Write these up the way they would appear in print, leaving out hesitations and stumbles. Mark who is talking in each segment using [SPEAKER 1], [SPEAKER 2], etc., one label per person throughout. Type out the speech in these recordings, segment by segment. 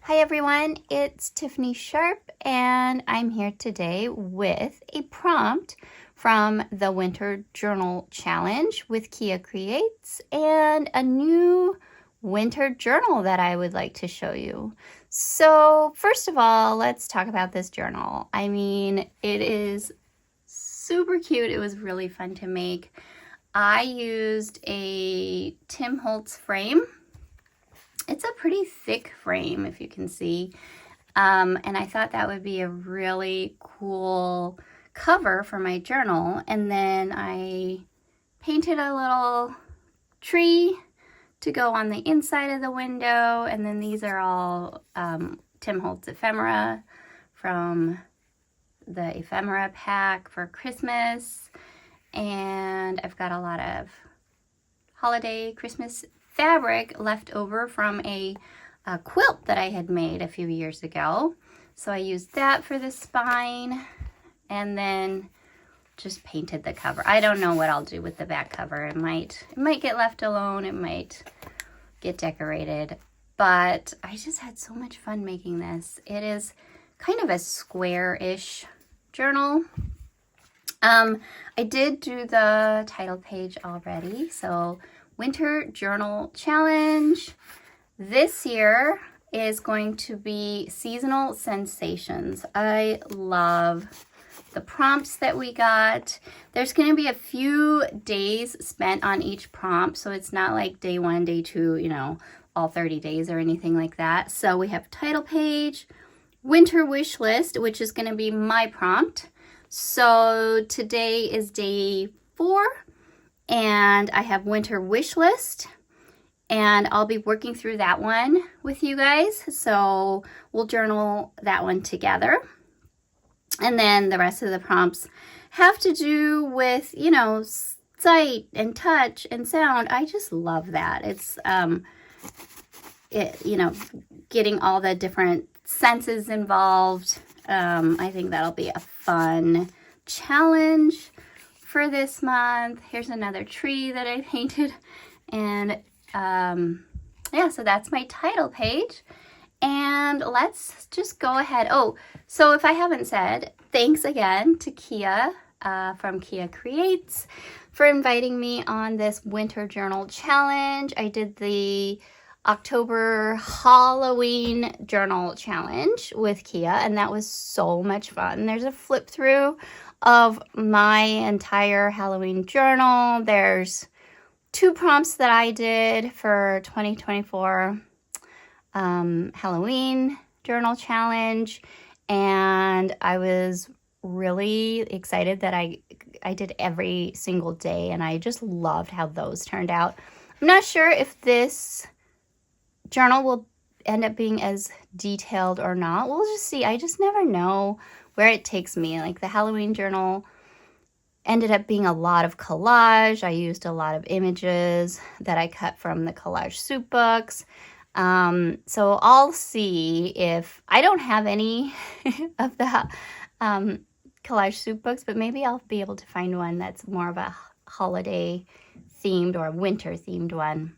[SPEAKER 1] Hi everyone, it's Tiffany Sharp and I'm here today with a prompt from the Winter Journal Challenge with Kia Creates and a new winter journal that I would like to show you. So first of all, let's talk about this journal. I mean, it is super cute. It was really fun to make. I used a Tim Holtz frame. It's a pretty thick frame, if you can see, and I thought that would be a really cool cover for my journal. And then I painted a little tree to go on the inside of the window, and then these are all Tim Holtz ephemera from the ephemera pack for Christmas, and I've got a lot of holiday Christmas fabric left over from a quilt that I had made a few years ago. So I used that for the spine and then just painted the cover. I don't know what I'll do with the back cover. It might get left alone. It might get decorated, but I just had so much fun making this. It is kind of a square-ish journal. I did do the title page already, so Winter Journal Challenge. This year is going to be seasonal sensations. I love the prompts that we got. There's going to be a few days spent on each prompt, so it's not like day 1, day 2, you know, all 30 days or anything like that. So we have title page, winter wish list, which is going to be my prompt. So today is day 4. And I have winter wish list, and I'll be working through that one with you guys. So we'll journal that one together. And then the rest of the prompts have to do with, you know, sight and touch and sound. I just love that. It's, you know, getting all the different senses involved. I think that'll be a fun challenge for this month. Here's another tree that I painted, and yeah, so that's my title page. And let's just go ahead. Oh, so if I haven't said, thanks again to Kia from Kia Creates for inviting me on this winter journal challenge. I did the October Halloween journal challenge with Kia, and that was so much fun. There's a flip through of my entire Halloween journal. There's 2 prompts that I did for 2024 Halloween journal challenge, and I was really excited that I did every single day, and I just loved how those turned out. I'm not sure if this journal will end up being as detailed or not. We'll just see. I just never know where it takes me. Like the Halloween journal ended up being a lot of collage. I used a lot of images that I cut from the collage soup books. So I'll see if I don't have any of the collage soup books, but maybe I'll be able to find one that's more of a holiday themed or winter themed one.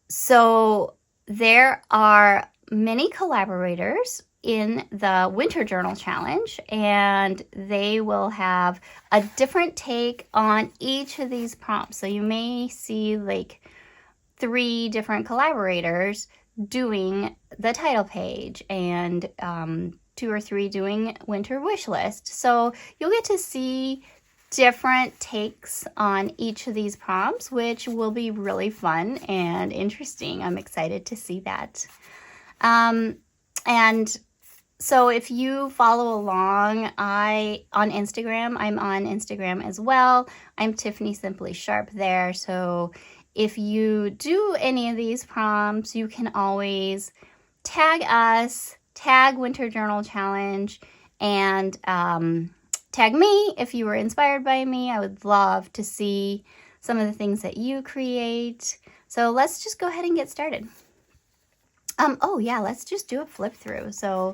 [SPEAKER 1] So there are many collaborators in the Winter Journal Challenge, and they will have a different take on each of these prompts. So you may see like 3 different collaborators doing the title page, and 2 or 3 doing winter wish list. So you'll get to see different takes on each of these prompts, which will be really fun and interesting. I'm excited to see that. And so if you follow along, on Instagram, I'm on Instagram as well. I'm Tiffany Simply Sharp there. So if you do any of these prompts, you can always tag us, tag Winter Journal Challenge, and tag me if you were inspired by me. I would love to see some of the things that you create. So let's just go ahead and get started. Oh yeah, let's just do a flip through. So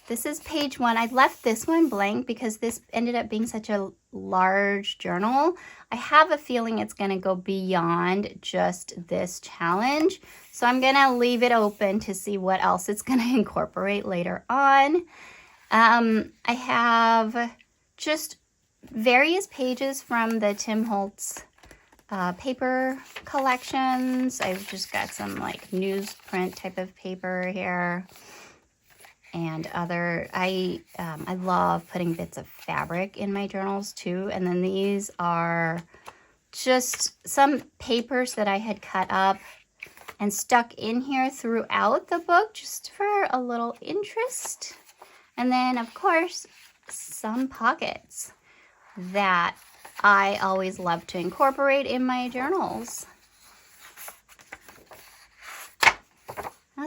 [SPEAKER 1] This is page 1. I left this one blank because this ended up being such a large journal. I have a feeling it's going to go beyond just this challenge. So I'm going to leave it open to see what else it's going to incorporate later on. I have just various pages from the Tim Holtz paper collections. I've just got some like newsprint type of paper here. And other, I love putting bits of fabric in my journals too. And then these are just some papers that I had cut up and stuck in here throughout the book just for a little interest. And then of course, some pockets that I always love to incorporate in my journals.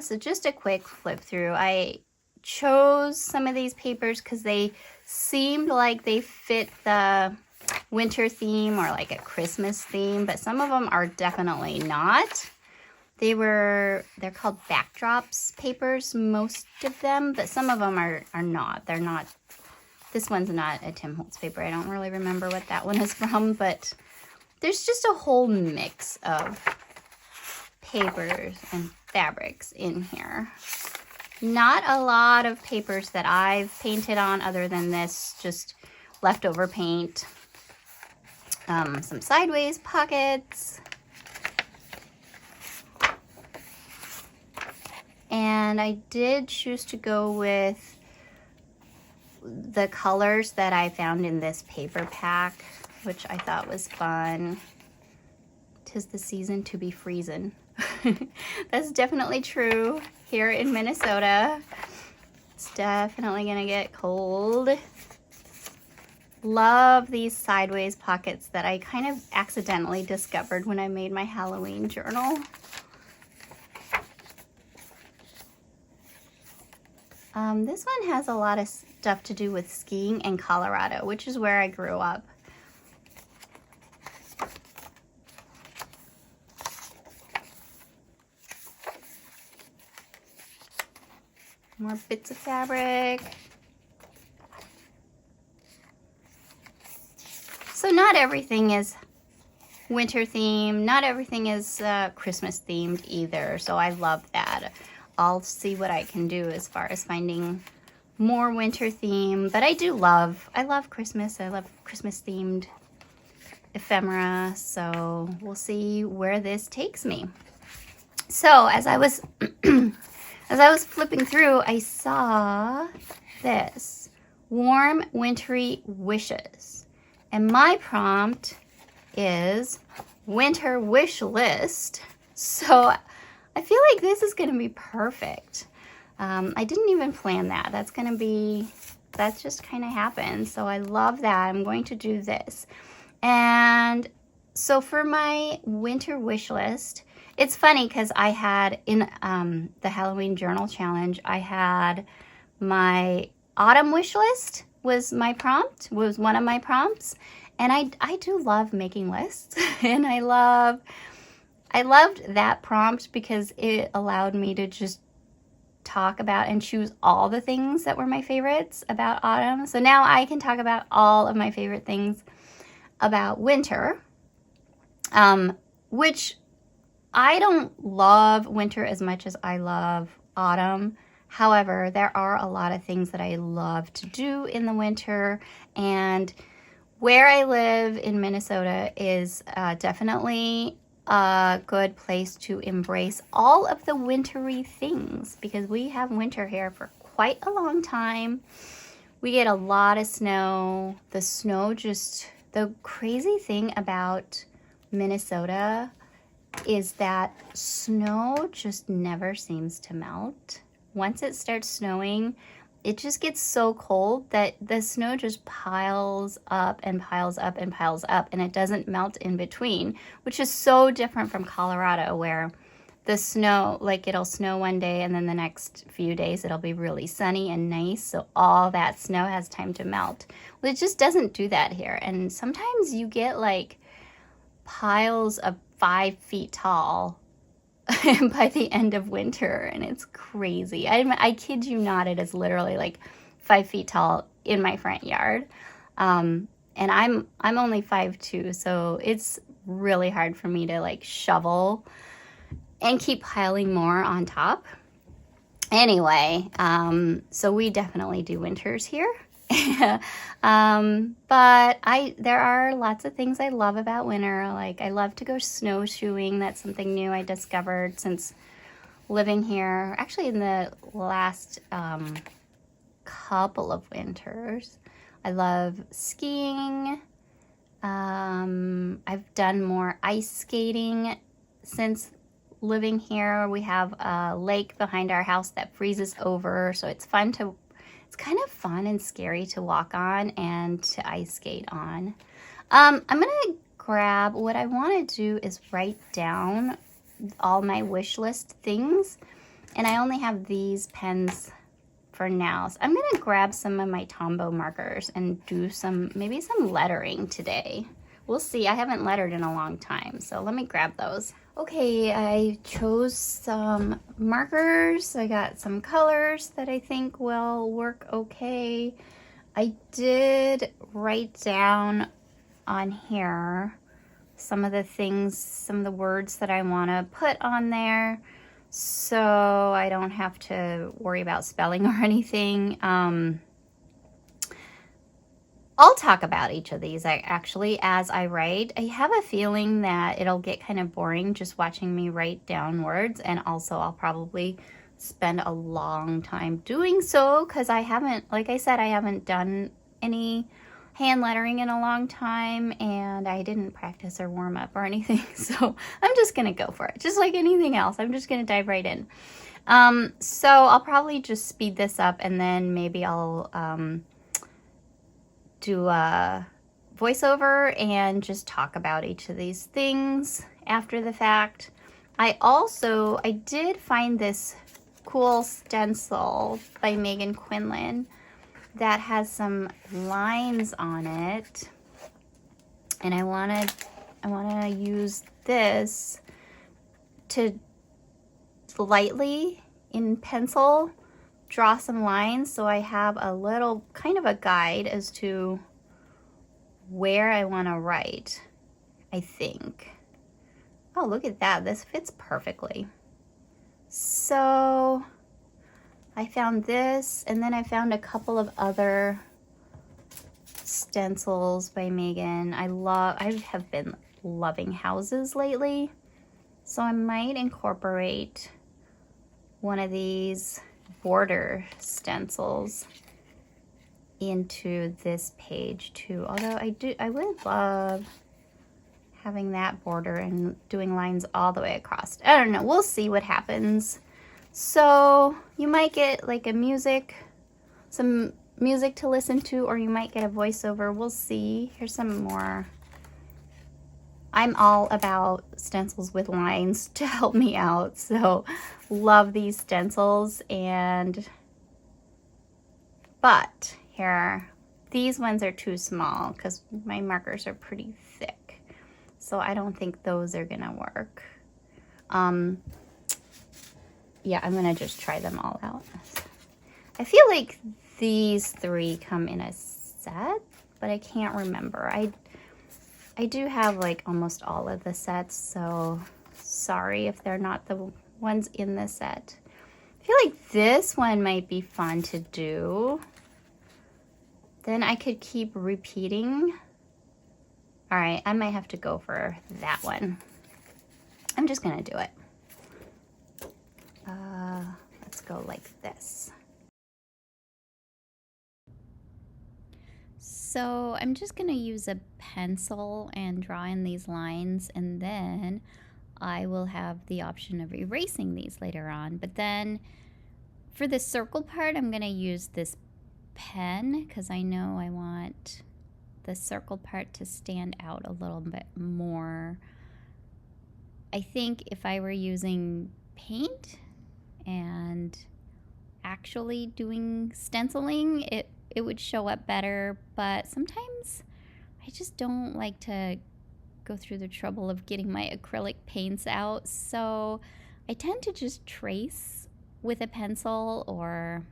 [SPEAKER 1] So just a quick flip through. I chose some of these papers because they seemed like they fit the winter theme or like a Christmas theme, but some of them are definitely not. They're called backdrops papers, most of them, but some of them are not. They're not. This one's not a Tim Holtz paper. I don't really remember what that one is from, but there's just a whole mix of papers and fabrics in here. Not a lot of papers that I've painted on other than this, just leftover paint. Some sideways pockets. And I did choose to go with the colors that I found in this paper pack, which I thought was fun. 'Tis the season to be freezin'. That's definitely true here in Minnesota. It's definitely gonna get cold. Love these sideways pockets that I kind of accidentally discovered when I made my Halloween journal. This one has a lot of stuff to do with skiing in Colorado, which is where I grew up. More bits of fabric. So not everything is winter themed. Not everything is Christmas themed either. So I love that. I'll see what I can do as far as finding more winter theme. But I love Christmas. I love Christmas themed ephemera. So we'll see where this takes me. So as I was flipping through, I saw this, warm wintry wishes. And my prompt is winter wish list. So I feel like this is going to be perfect. I didn't even plan that. That just kind of happened. So I love that. I'm going to do this. And so for my winter wish list, it's funny because I had in the Halloween journal challenge, I had my autumn wish list was one of my prompts. And I do love making lists. And I loved that prompt because it allowed me to just talk about and choose all the things that were my favorites about autumn. So now I can talk about all of my favorite things about winter, which I don't love winter as much as I love autumn. However, there are a lot of things that I love to do in the winter, and where I live in Minnesota is definitely a good place to embrace all of the wintry things because we have winter here for quite a long time. We get a lot of snow. The crazy thing about Minnesota is that snow just never seems to melt. Once it starts snowing, it just gets so cold that the snow just piles up and piles up and piles up, and it doesn't melt in between, which is so different from Colorado, where the snow, like it'll snow one day and then the next few days it'll be really sunny and nice, so all that snow has time to melt. Well, it just doesn't do that here, and sometimes you get like piles of 5 feet tall by the end of winter, and it's crazy. I kid you not, it is literally like 5 feet tall in my front yard. And I'm only 5'2", so it's really hard for me to like shovel and keep piling more on top. Anyway, so we definitely do winters here. But there are lots of things I love about winter. Like I love to go snowshoeing. That's something new I discovered since living here. Actually, in the last couple of winters. I love skiing. I've done more ice skating since living here. We have a lake behind our house that freezes over, so it's kind of fun and scary to walk on and to ice skate on. I'm gonna grab, what I want to do is write down all my wish list things, and I only have these pens for now. So I'm gonna grab some of my Tombow markers and do maybe some lettering today. We'll see. I haven't lettered in a long time, so let me grab those. Okay, I chose some markers. I got some colors that I think will work okay. I did write down on here some of the things, some of the words that I want to put on there, so I don't have to worry about spelling or anything. I'll talk about each of these actually as I write. I have a feeling that it'll get kind of boring just watching me write down words, and also I'll probably spend a long time doing so because I haven't, like I said, I haven't done any hand lettering in a long time, and I didn't practice or warm up or anything, so I'm just gonna go for it. Just like anything else, I'm just gonna dive right in. So I'll probably just speed this up, and then maybe I'll do a voiceover and just talk about each of these things after the fact. I did find this cool stencil by Megan Quinlan that has some lines on it, and I want to use this to lightly in pencil draw some lines, so I have a little kind of a guide as to where I want to write, I think. Oh, look at that. This fits perfectly. So I found this, and then I found a couple of other stencils by Megan. I have been loving houses lately, so I might incorporate one of these border stencils into this page too. Although I would love having that border and doing lines all the way across. I don't know, we'll see what happens. So you might get like some music to listen to, or you might get a voiceover. We'll see. Here's some more. I'm all about stencils with lines to help me out, so love these stencils. But here, these ones are too small because my markers are pretty thick, so I don't think those are gonna work. Yeah, I'm gonna just try them all out. I feel like these three come in a set, but I can't remember. I do have like almost all of the sets, so sorry if they're not the ones in the set. I feel like this one might be fun to do. Then I could keep repeating. All right, I might have to go for that one. I'm just gonna do it. Let's go like this. So I'm just gonna use a pencil and draw in these lines, and then I will have the option of erasing these later on. But then for the circle part, I'm gonna use this pen because I know I want the circle part to stand out a little bit more. I think if I were using paint and actually doing stenciling, it would show up better, but sometimes I just don't like to go through the trouble of getting my acrylic paints out, so I tend to just trace with a pencil, or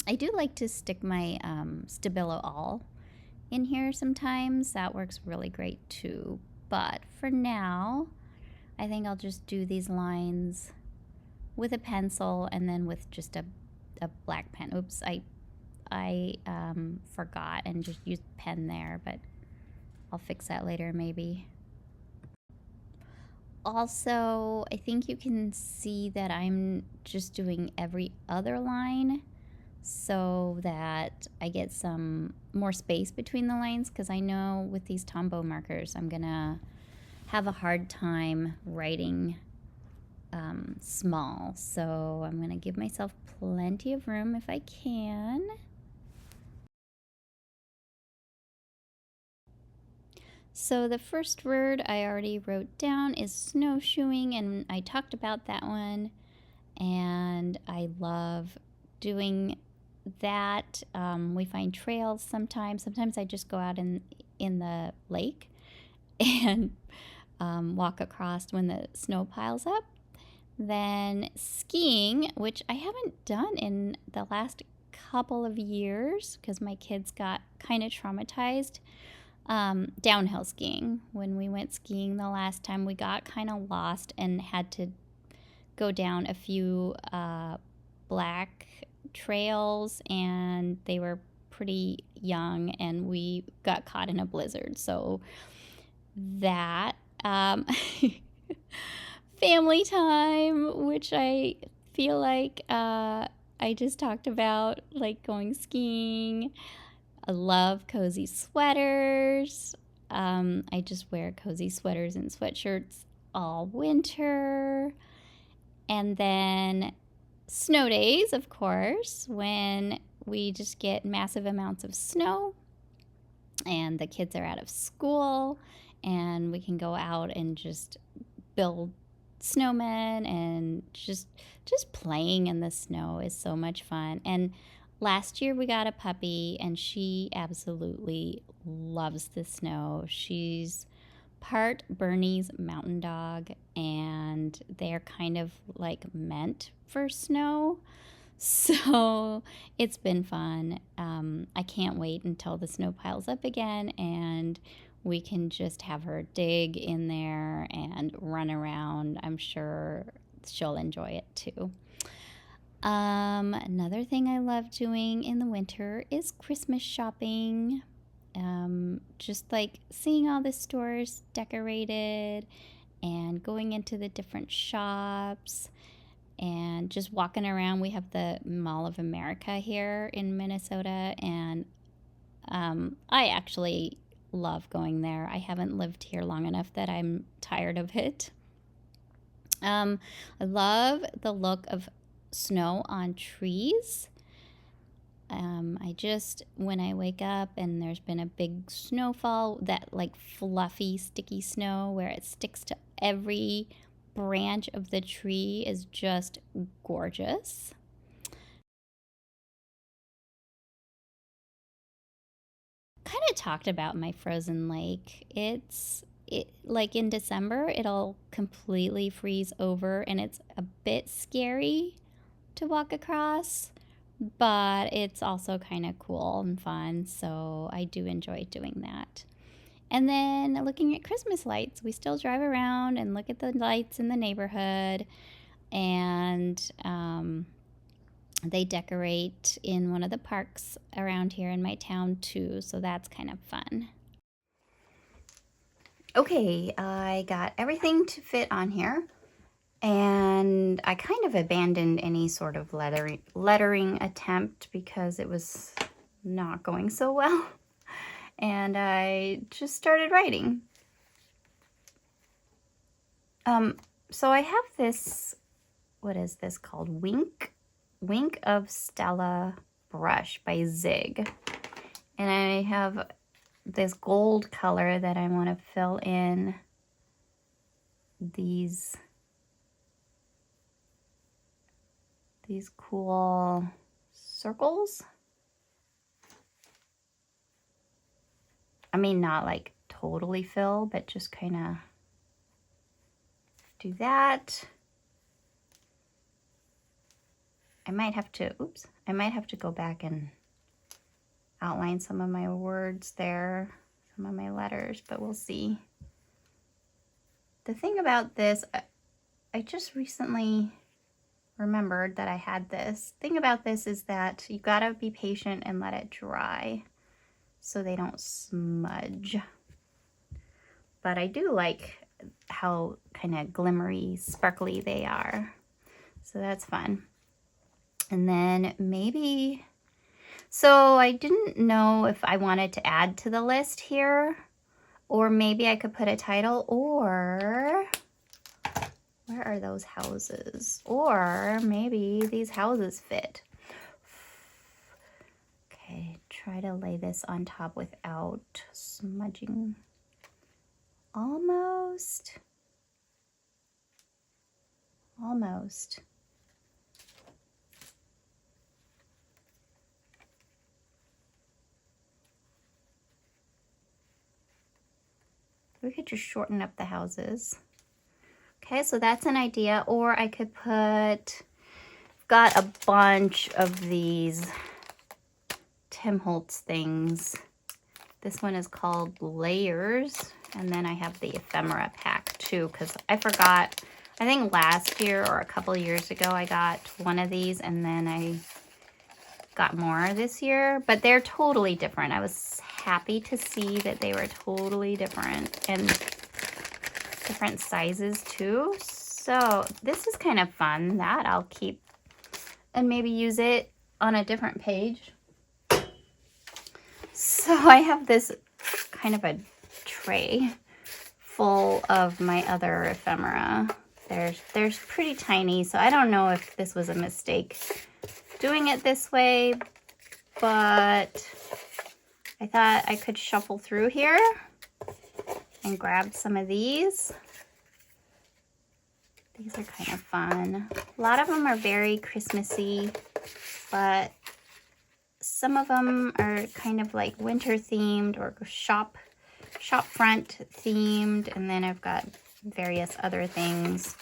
[SPEAKER 1] I do like to stick my Stabilo All in here sometimes. That works really great too. But for now, I think I'll just do these lines with a pencil and then with just a black pen. Oops, I forgot and just used pen there, but I'll fix that later maybe. Also, I think you can see that I'm just doing every other line so that I get some more space between the lines, because I know with these Tombow markers I'm gonna have a hard time writing small, so I'm gonna give myself plenty of room if I can. So the first word I already wrote down is snowshoeing, and I talked about that one, and I love doing that. We find trails sometimes. Sometimes I just go out in the lake and walk across when the snow piles up. Then skiing, which I haven't done in the last couple of years because my kids got kind of traumatized. Downhill skiing. When we went skiing the last time, we got kind of lost and had to go down a few black trails, and they were pretty young, and we got caught in a blizzard. So that family time, which I feel like I just talked about, like going skiing. I love cozy sweaters. I just wear cozy sweaters and sweatshirts all winter. And then snow days, of course, when we just get massive amounts of snow and the kids are out of school and we can go out and just build snowmen, and just playing in the snow is so much fun. And last year we got a puppy and she absolutely loves the snow. She's part Bernese mountain dog, and they're kind of like meant for snow. So it's been fun. I can't wait until the snow piles up again and we can just have her dig in there and run around. I'm sure she'll enjoy it too. Another thing I love doing in the winter is Christmas shopping. Just like seeing all the stores decorated and going into the different shops and just walking around. We have the Mall of America here in Minnesota, and I actually love going there. I haven't lived here long enough that I'm tired of it. I love the look of snow on trees. When I wake up and there's been a big snowfall, that like fluffy, sticky snow where it sticks to every branch of the tree is just gorgeous. Kind of talked about my frozen lake. Like in December, it'll completely freeze over and it's a bit scary to walk across, but it's also kind of cool and fun, so I do enjoy doing that. And then looking at Christmas lights, we still drive around and look at the lights in the neighborhood, and they decorate in one of the parks around here in my town too, so that's kind of fun. Okay, I got everything to fit on here, and I kind of abandoned any sort of lettering attempt because it was not going so well. And I just started writing. So I have this, what is this called? Wink of Stella brush by Zig. And I have this gold color that I want to fill in these cool circles. I mean, not like totally fill, but just kind of do that. I might have to, oops, I might have to go back and outline some of my words there, some of my letters, but we'll see. The thing about this, I just recently remembered that I had this. Thing about this is that you gotta be patient and let it dry so they don't smudge. But I do like how kind of glimmery, sparkly they are. So that's fun. And then maybe, so I didn't know if I wanted to add to the list here, or maybe I could put a title, or where are those houses? Or maybe these houses fit. Okay, try to lay this on top without smudging. Almost. Almost. We could just shorten up the houses. Okay, so that's an idea. Or I could put, got a bunch of these Tim Holtz things. This one is called Layers. And then I have the ephemera pack too, because I forgot, I think last year or a couple years ago, I got one of these and then I got more this year, but they're totally different. I was happy to see that they were totally different and different sizes too. So this is kind of fun. That I'll keep and maybe use it on a different page. So I have this kind of a tray full of my other ephemera. They're pretty tiny, so I don't know if this was a mistake doing it this way, but I thought I could shuffle through here and grab some of these. These are kind of fun. A lot of them are very Christmassy, but some of them are kind of like winter themed or shop front themed, and then I've got various other things.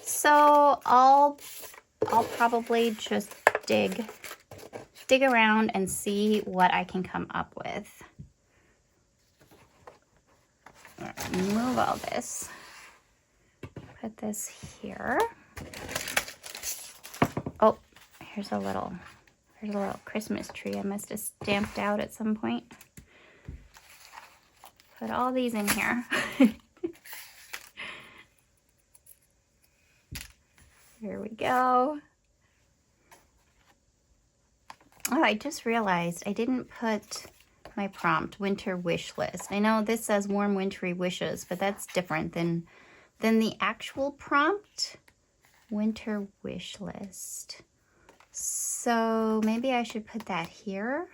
[SPEAKER 1] So I'll probably just dig around and see what I can come up with. Move all this. Put this here. Oh, here's a little Christmas tree I must have stamped out at some point. Put all these in here. Here we go. Oh, I just realized I didn't put my prompt, winter wish list. I know this says warm wintry wishes, but that's different than the actual prompt, winter wish list. So maybe I should put that here,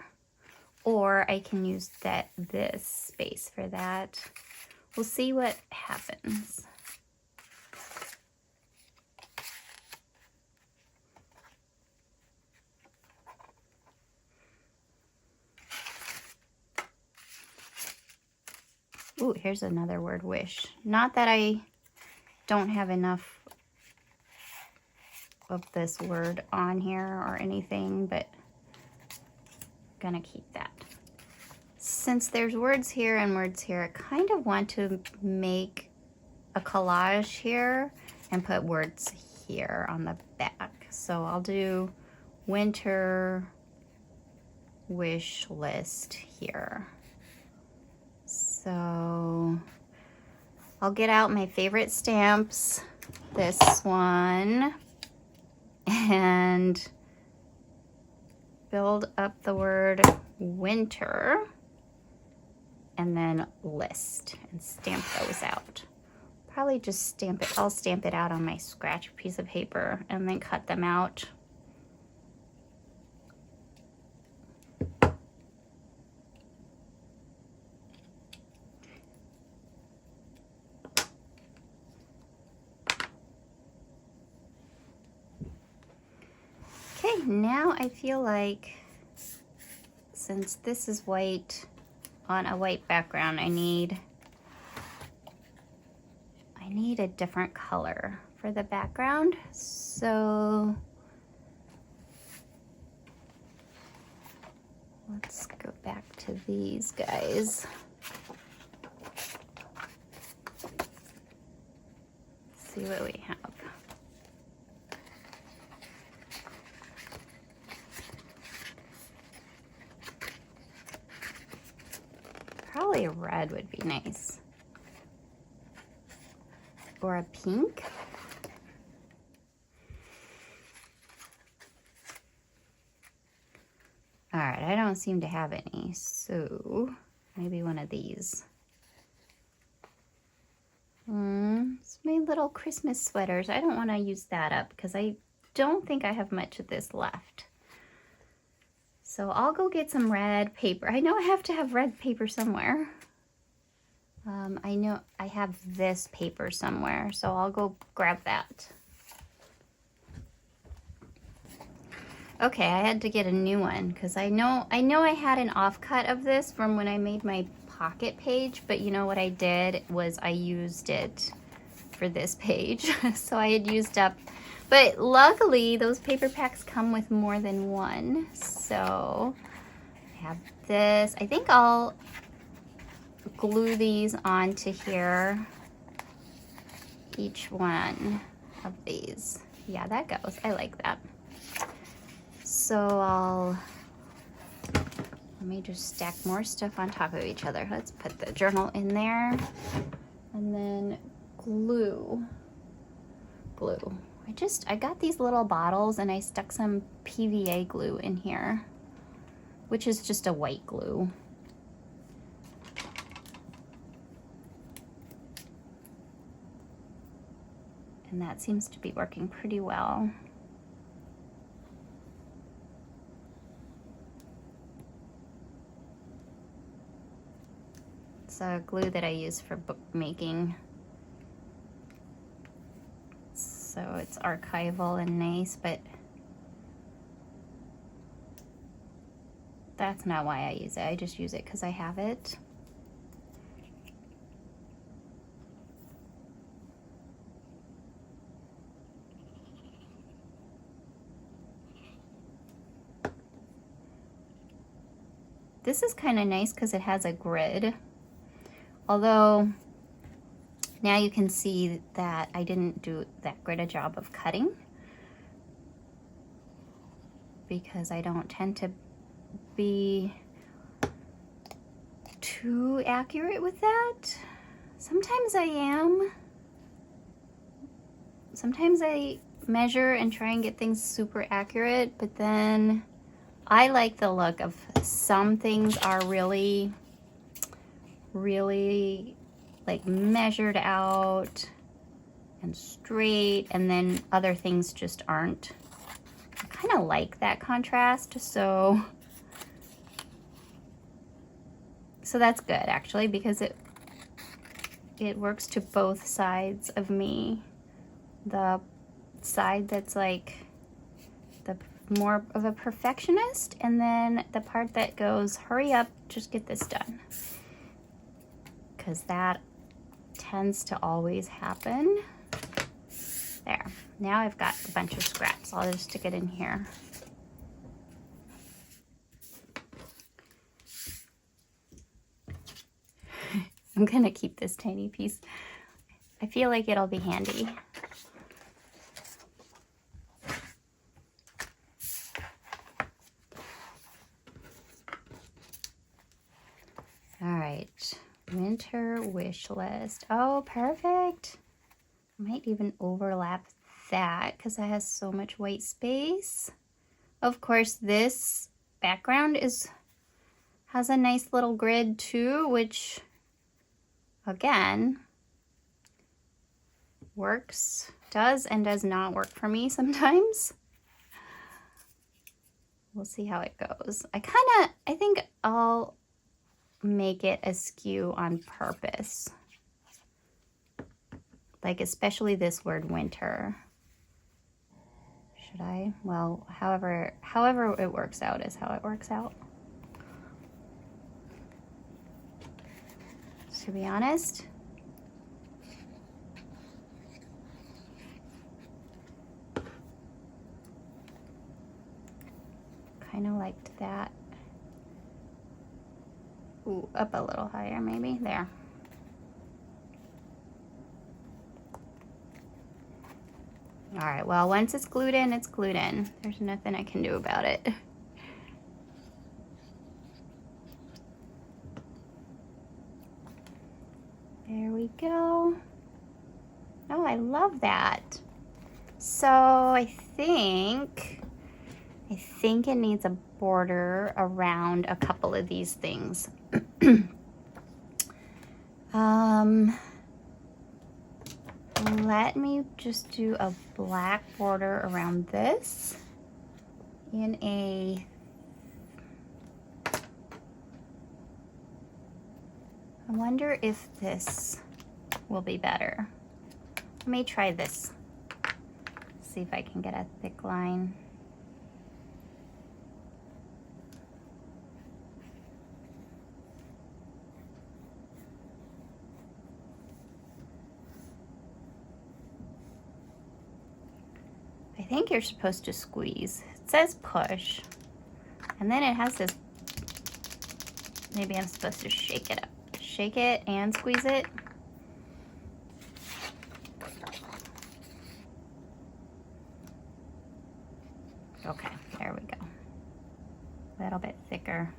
[SPEAKER 1] or I can use this space for that. We'll see what happens. Ooh, here's another word, wish. Not that I don't have enough of this word on here or anything, but I'm gonna keep that. Since there's words here and words here, I kind of want to make a collage here and put words here on the back. So I'll do winter wish list here. So I'll get out my favorite stamps, this one, and build up the word winter, and then list, and stamp those out. Probably just stamp it, I'll stamp it out on my scratch piece of paper and then cut them out. Okay, now I feel like since this is white on a white background, I need a different color for the background. So to these guys. See what we have. Probably a red would be nice. Or a pink. All right, I don't seem to have any, so maybe one of these. It's my little Christmas sweaters. I don't want to use that up because I don't think I have much of this left. So I'll go get some red paper. I know I have to have red paper somewhere. I know I have this paper somewhere, so I'll go grab that. Okay, I had to get a new one because I know I had an offcut of this from when I made my pocket page, but you know what I did was I used it for this page. So I had used up, but luckily those paper packs come with more than one. So I have this. I think I'll glue these onto here, each one of these. Yeah, that goes. I like that. So let me just stack more stuff on top of each other. Let's put the journal in there and then glue. I got these little bottles and I stuck some PVA glue in here, which is just a white glue. And that seems to be working pretty well. It's a glue that I use for bookmaking. So it's archival and nice, but that's not why I use it. I just use it because I have it. This is kind of nice because it has a grid. Although now you can see that I didn't do that great a job of cutting because I don't tend to be too accurate with that. Sometimes I am. Sometimes I measure and try and get things super accurate, but then I like the look of some things are really like measured out and straight, and then other things just aren't. I kind of like that contrast, so that's good actually, because it works to both sides of me. The side that's like the more of a perfectionist, and then the part that goes, hurry up, just get this done. Because that tends to always happen. There. Now I've got a bunch of scraps. I'll just stick it in here. I'm gonna keep this tiny piece. I feel like it'll be handy. All right. Winter wish list. Oh, perfect. Might even overlap that because it has so much white space. Of course, this background has a nice little grid too, which again does and does not work for me sometimes. We'll see how it goes. I think I'll make it askew on purpose. Like especially this word winter. Should I? Well, however it works out is how it works out. To be honest, kind of liked that. Ooh, up a little higher maybe. There. All right, well, once it's glued in, it's glued in. There's nothing I can do about it. There we go. Oh, I love that. So I think it needs a border around a couple of these things. Let me just do a black border around this in a, I wonder if this will be better. Let me try this. See if I can get a thick line. I think you're supposed to squeeze. It says push, and then it has this, maybe I'm supposed to shake it up. Shake it and squeeze it. Okay, there we go. A little bit thicker.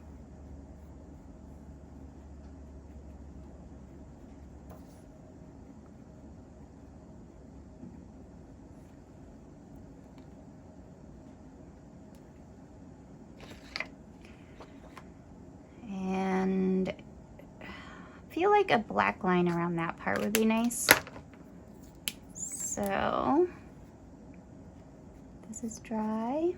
[SPEAKER 1] And I feel like a black line around that part would be nice. So this is dry.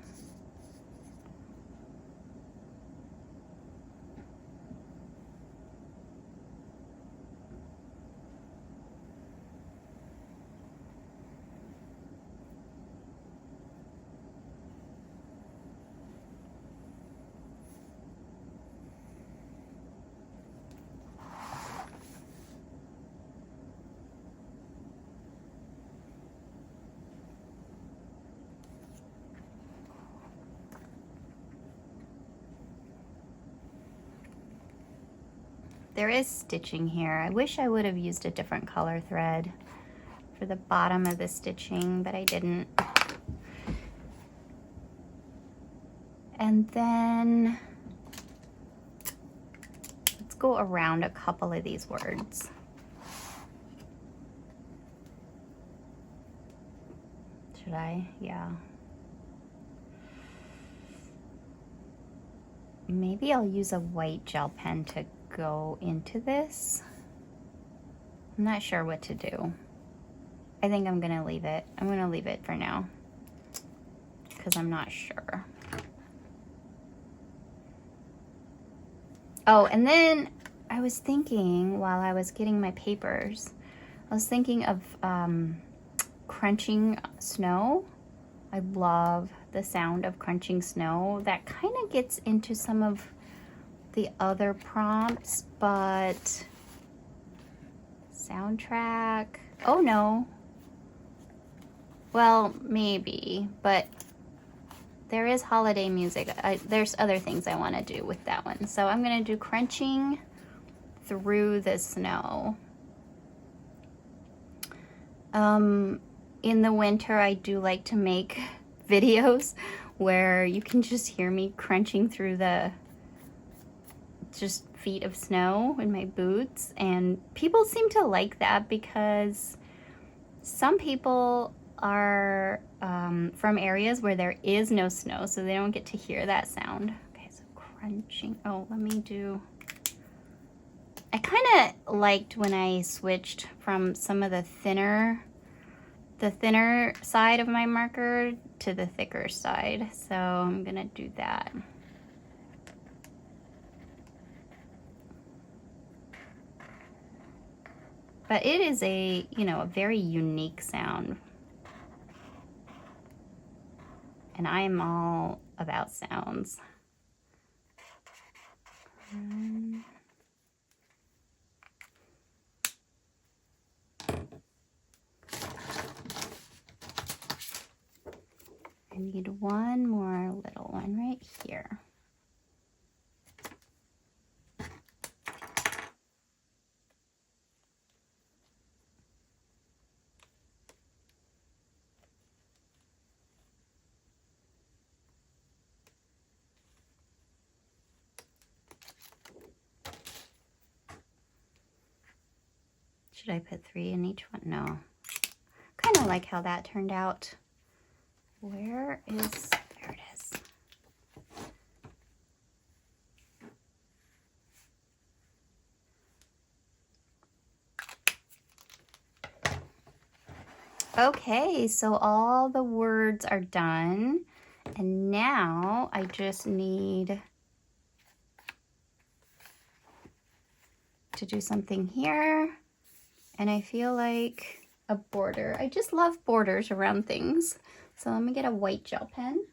[SPEAKER 1] There is stitching here. I wish I would have used a different color thread for the bottom of the stitching, but I didn't. And then let's go around a couple of these words. Should I? Yeah. Maybe I'll use a white gel pen to go into this. I'm not sure what to do. I think I'm gonna leave it. I'm gonna leave it for now because I'm not sure. Oh, and then I was thinking while I was getting my papers, I was thinking of crunching snow. I love the sound of crunching snow. That kind of gets into some of the other prompts, but soundtrack, oh no. Well, maybe, but there is holiday music. There's other things I want to do with that one. So I'm going to do crunching through the snow. In the winter, I do like to make videos where you can just hear me crunching through the just feet of snow in my boots, and people seem to like that because some people are from areas where there is no snow, so they don't get to hear that sound. Okay, so crunching. Oh, let me do, I kind of liked when I switched from some of the thinner side of my marker to the thicker side, so I'm gonna do that. But it is a, a very unique sound. And I'm all about sounds. I need one more little one right here. Should I put 3 in each one? No. Kind of like how that turned out. There it is. Okay, so all the words are done. And now I just need to do something here. And I feel like a border. I just love borders around things. So let me get a white gel pen.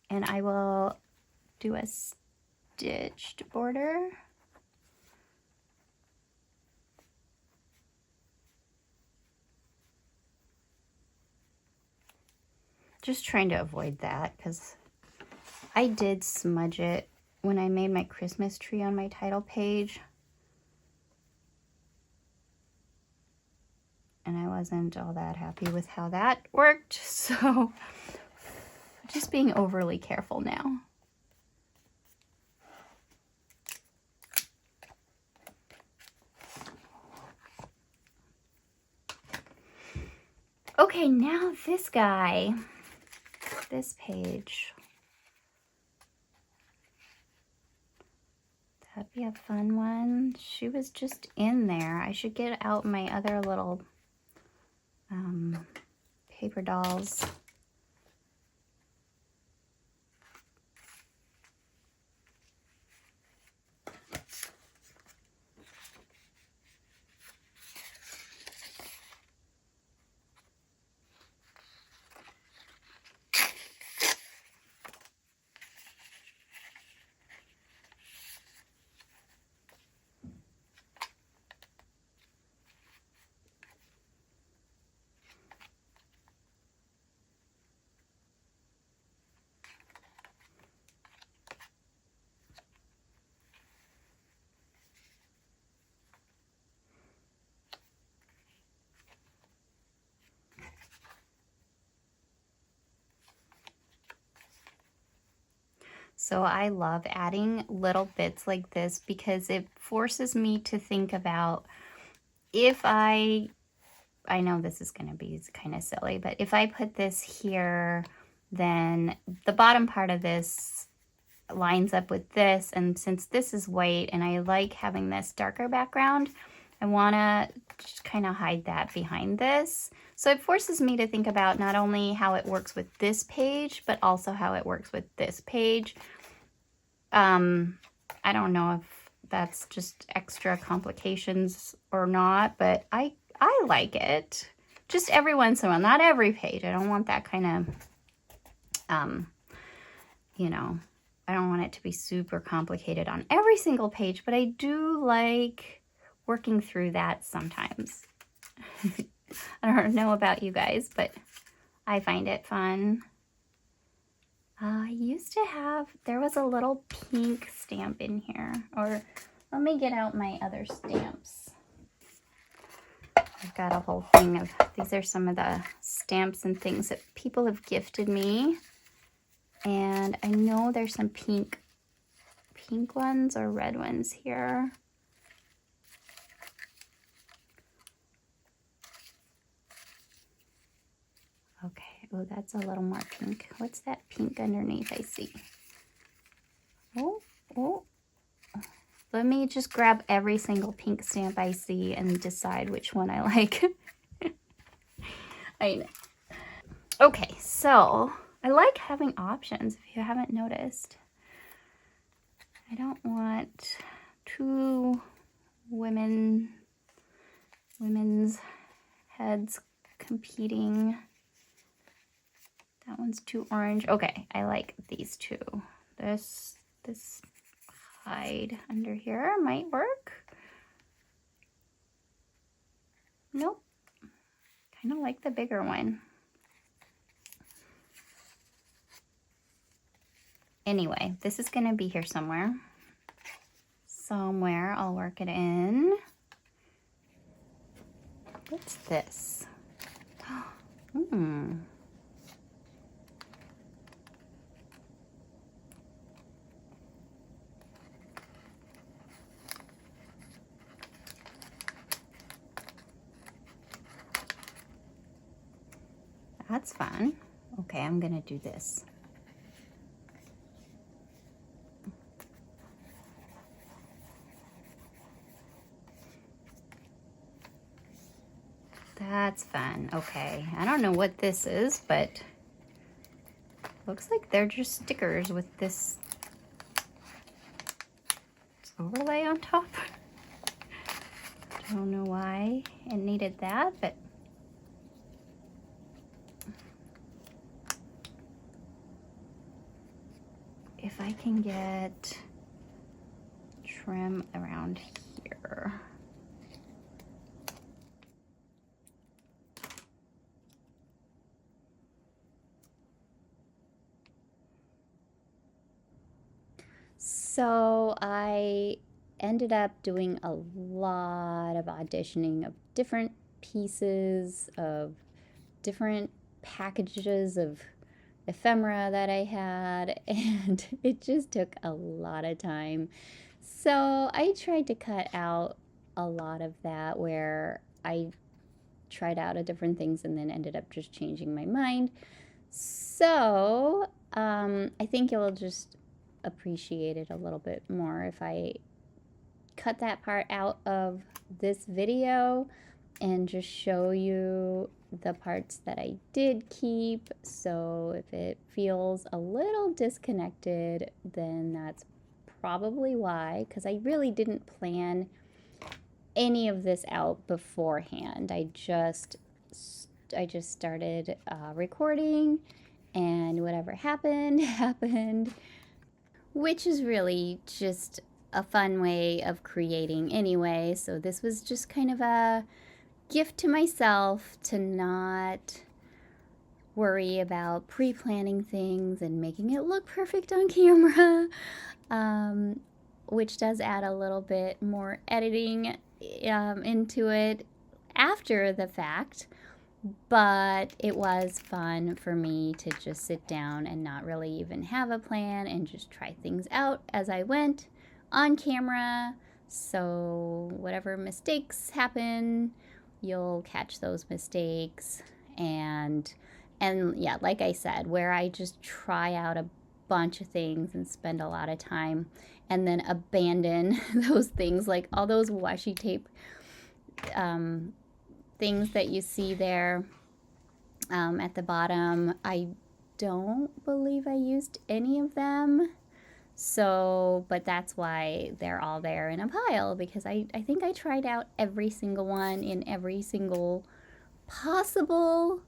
[SPEAKER 1] And I will do a stitched border. Just trying to avoid that because I did smudge it when I made my Christmas tree on my title page. And I wasn't all that happy with how that worked, so just being overly careful now. Okay, now this guy, this page. That'd be a fun one. She was just in there. I should get out my other little paper dolls. So I love adding little bits like this because it forces me to think about if I know this is going to be kind of silly, but if I put this here, then the bottom part of this lines up with this. And since this is white and I like having this darker background, I want to just kind of hide that behind this. So it forces me to think about not only how it works with this page, but also how it works with this page. I don't know if that's just extra complications or not, but I like it. Just every once in a while, not every page. I don't want that kind of, you know, I don't want it to be super complicated on every single page, but I do like working through that sometimes. I don't know about you guys, but I find it fun. I used to have, there was a little pink stamp in here, or let me get out my other stamps. I've got a whole thing of, these are some of the stamps and things that people have gifted me. And I know there's some pink ones or red ones here. Okay, oh, that's a little more pink. What's that pink underneath I see? Oh. Let me just grab every single pink stamp I see and decide which one I like. I know. Okay, so I like having options if you haven't noticed. I don't want two women's heads competing. That one's too orange. Okay, I like these two. This hide under here might work. Nope. Kind of like the bigger one. Anyway, this is going to be here somewhere. Somewhere I'll work it in. What's this? That's fun. Okay, I'm gonna do this. That's fun. Okay, I don't know what this is, but looks like they're just stickers with this overlay on top. I don't know why it needed that, but if I can get trim around here. So I ended up doing a lot of auditioning of different pieces, of different packages of ephemera that I had, and it just took a lot of time. So I tried to cut out a lot of that where I tried out a different things and then ended up just changing my mind. So I think you'll just appreciate it a little bit more if I cut that part out of this video and just show you the parts that I did keep. So if it feels a little disconnected, then that's probably why, because I really didn't plan any of this out beforehand. I just started recording, and whatever happened happened, which is really just a fun way of creating anyway. So this was just kind of a gift to myself to not worry about pre-planning things and making it look perfect on camera, which does add a little bit more editing into it after the fact. But it was fun for me to just sit down and not really even have a plan and just try things out as I went on camera. So whatever mistakes happen, you'll catch those mistakes. And yeah, like I said, where I just try out a bunch of things and spend a lot of time and then abandon those things, like all those washi tape things that you see there at the bottom. I don't believe I used any of them. So, but that's why they're all there in a pile, because I think I tried out every single one in every single possible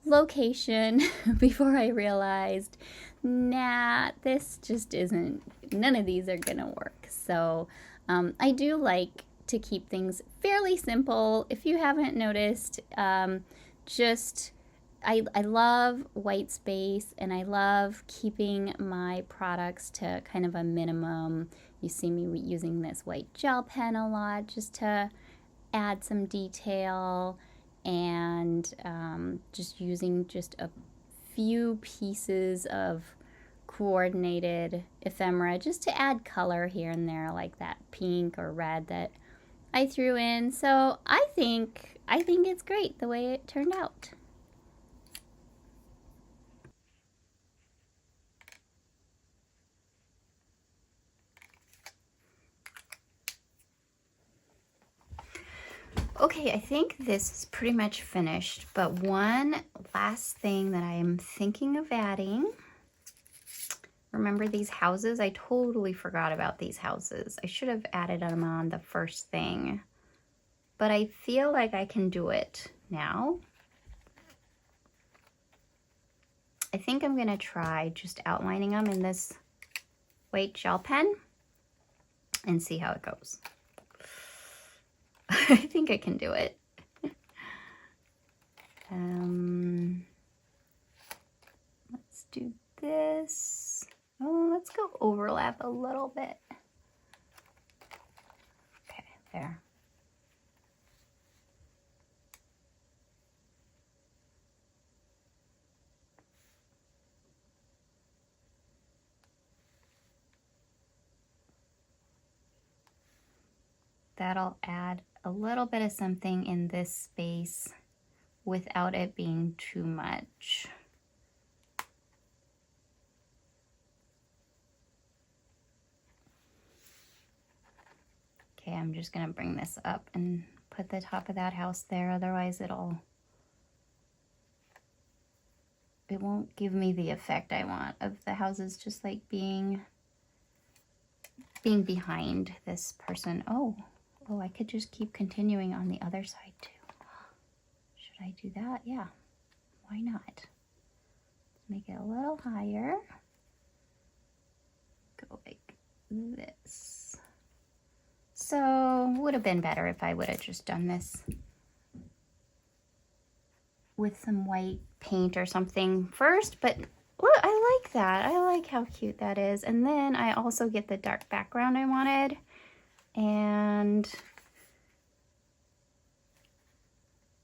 [SPEAKER 1] location before I realized, nah, this just isn't, none of these are gonna work. So I do like to keep things fairly simple. If you haven't noticed, just I love white space, and I love keeping my products to kind of a minimum. You see me using this white gel pen a lot just to add some detail, and just using just a few pieces of coordinated ephemera just to add color here and there, like that pink or red that I threw in. So I think it's great the way it turned out. Okay, I think this is pretty much finished, but one last thing that I am thinking of adding. Remember these houses? I totally forgot about these houses. I should have added them on the first thing, but I feel like I can do it now. I think I'm gonna try just outlining them in this white gel pen and see how it goes. I think I can do it. Let's do this. Oh, let's go overlap a little bit. Okay, there. That'll add a little bit of something in this space without it being too much. Okay, I'm just gonna bring this up and put the top of that house there, otherwise it won't give me the effect I want of the houses just like being behind this person. Oh, I could just keep continuing on the other side too. Should I do that? Yeah, why not? Let's make it a little higher. Go like this. So, would have been better if I would have just done this with some white paint or something first, but look, I like that. I like how cute that is. And then I also get the dark background I wanted. And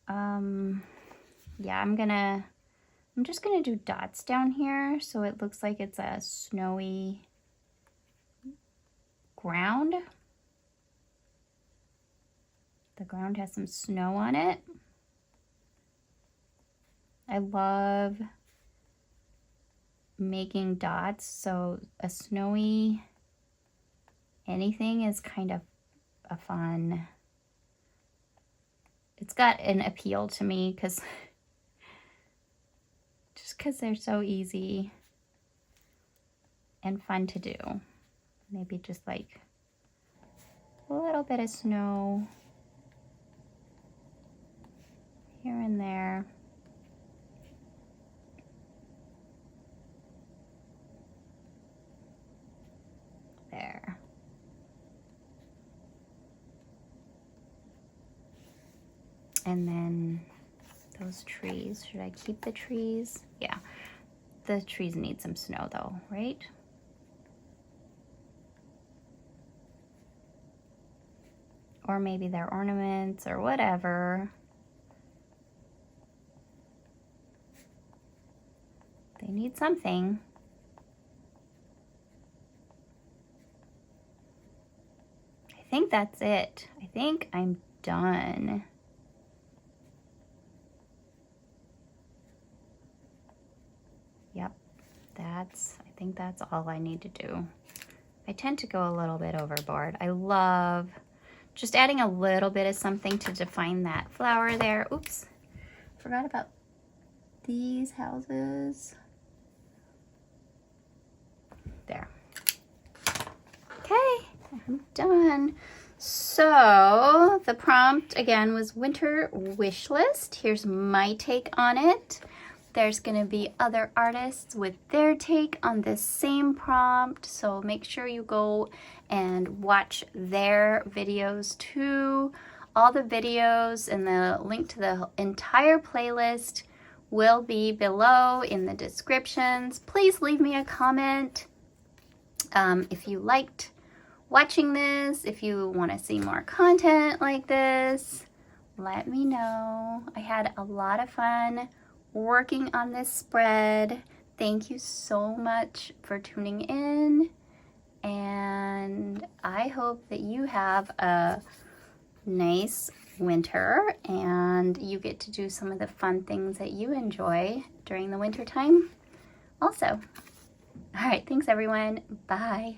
[SPEAKER 1] yeah, I'm just gonna do dots down here so it looks like it's a snowy ground. The ground has some snow on it. I love making dots, so a snowy anything is kind of a fun, it's got an appeal to me because they're so easy and fun to do. Maybe just like a little bit of snow here and there. There. And then those trees, should I keep the trees? Yeah, the trees need some snow though, right? Or maybe they're ornaments or whatever. They need something. I think that's it. I think I'm done. Yep, I think that's all I need to do. I tend to go a little bit overboard. I love just adding a little bit of something to define that flower there. Oops, forgot about these houses. There. Okay, I'm done. So the prompt again was winter wish list. Here's my take on it. There's gonna be other artists with their take on this same prompt, so make sure you go and watch their videos too. All the videos and the link to the entire playlist will be below in the descriptions. Please leave me a comment if you liked watching this, if you want to see more content like this, let me know. I had a lot of fun working on this spread. Thank you so much for tuning in, and I hope that you have a nice winter and you get to do some of the fun things that you enjoy during the winter time also. All right, thanks everyone. Bye.